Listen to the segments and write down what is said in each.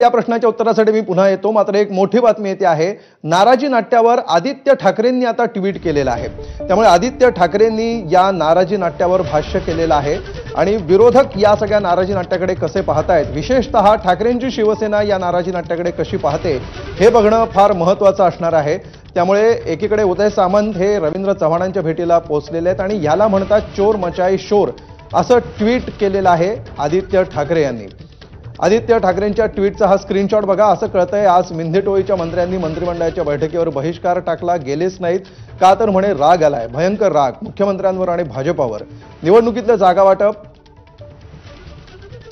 या प्रश्नाच्या उत्तरासाठी मी पुन्हा येतो। मात्र एक मोठी बातमी येते आहे, नाराजी नाट्यावर आदित्य ठाकरेंनी आता ट्विट केलेलं आहे। त्यामुळे आदित्य ठाकरेंनी या नाराजी नाट्यावर भाष्य केलेलं आहे आणि विरोधक या सगळ्या नाराजी नाट्याकडे कसे पाहतायत, विशेषतः ठाकरेंची शिवसेना या नाराजी नाट्याकडे कशी पाहते हे बघणं फार महत्त्वाचं असणार आहे। त्यामुळे एकीकडे उदय सामंत हे रवींद्र चव्हाणांच्या भेटीला पोहोचलेले आहेत आणि याला म्हणतात चोर मचाई शोर असं ट्विट केलेलं आहे आदित्य ठाकरे यांनी। आदित्य ठाकरेंच्या ट्विटचा हा स्क्रीनशॉट बघा। असं कळतंय, आज मिंधेटोळीच्या मंत्र्यांनी मंत्रिमंडळाच्या बैठकीवर बहिष्कार टाकला, गेलेच नाहीत का तर म्हणे राग आलाय, भयंकर राग मुख्यमंत्र्यांवर आणि भाजपावर, निवडणुकीतलं जागा वाटप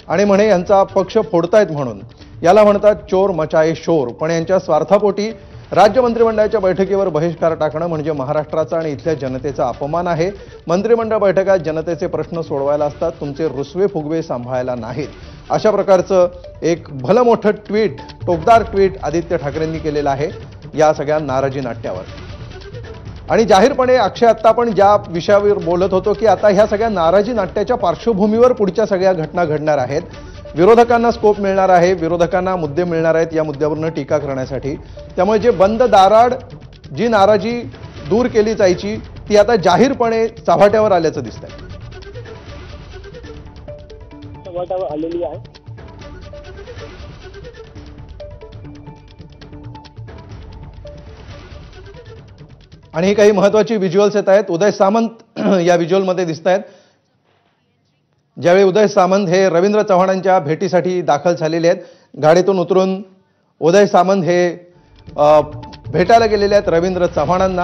आणि म्हणे यांचा पक्ष फोडतायत म्हणून याला म्हणतात चोर मचाए शोर। पण यांच्या स्वार्थापोटी राज्य मंत्रिमंडळाच्या बैठकीवर बहिष्कार टाकणं म्हणजे महाराष्ट्राचा आणि इथल्या जनतेचा अपमान आहे। मंत्रिमंडळ बैठकात जनतेचे प्रश्न सोडवायला असतात, तुमचे रुसवे फुगवे सांभाळायला नाहीत। अशा प्रकारचं एक भलं मोठं ट्विट, टोकदार ट्विट आदित्य ठाकरेंनी केलेलं आहे या सगळ्या नाराजी नाट्यावर। आणि जाहीरपणे अक्षय, आत्ता आपण ज्या विषयावर बोलत होतो की आता ह्या सगळ्या नाराजी नाट्याच्या पार्श्वभूमीवर पुढच्या सगळ्या घटना घडणार आहेत, विरोधकांना स्कोप मिळणार आहे, विरोधकांना मुद्दे मिळणार आहेत या मुद्द्यावरून टीका करण्यासाठी। त्यामुळे जे बंद दाराड जी नाराजी दूर केली जायची ती आता जाहीरपणे चव्हाट्यावर आल्याचं दिसतंय, चव्हाट्यावर आलेली आहे। आणि ही काही महत्त्वाची व्हिज्युअल्स येत आहेत। उदय सामंत या व्हिज्युअलमध्ये दिसत आहेत, ज्यावेळी उदय सामंत हे रवींद्र चव्हाणांच्या भेटीसाठी दाखल झालेले आहेत। गाडीतून उतरून उदय सामंत हे भेटायला गेलेले आहेत रवींद्र चव्हाणांना।